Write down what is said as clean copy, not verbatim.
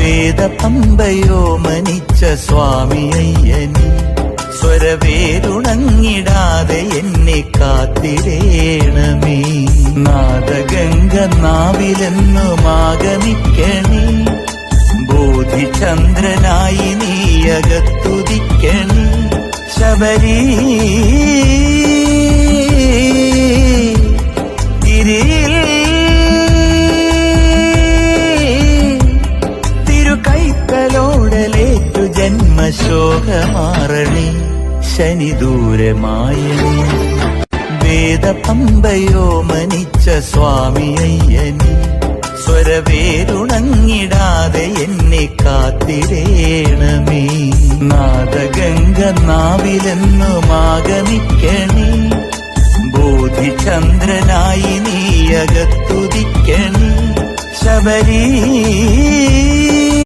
വേദപമ്പയോ മനിച്ച സ്വാമി അയ്യനി സ്വരവേരുണങ്ങിടാതെ എന്നെ കാത്തിരേണമേ. നാദഗംഗ നാവിലെന്നുമാഗമിക്കണേ, ബോധിചന്ദ്രനായി നീയകത്തുദിക്കണേ. ശബരീ ഗിരിയിൽ തിരുകൈത്തലോടലേറ്റു ജന്മശോകമാറണേ, ശനിദൂരമായണേ. വേദപമ്പയോ മനിച്ച സ്വാമി അയ്യനി സ്വരവേരുണങ്ങിടാതെ എന്നെ കാത്തിരേണമേ. നാദഗംഗ നാവിലെന്നുമാഗമിക്കണേ, ബോധിചന്ദ്രനായി നീയകത്തുദിക്കണേ. ശബരീ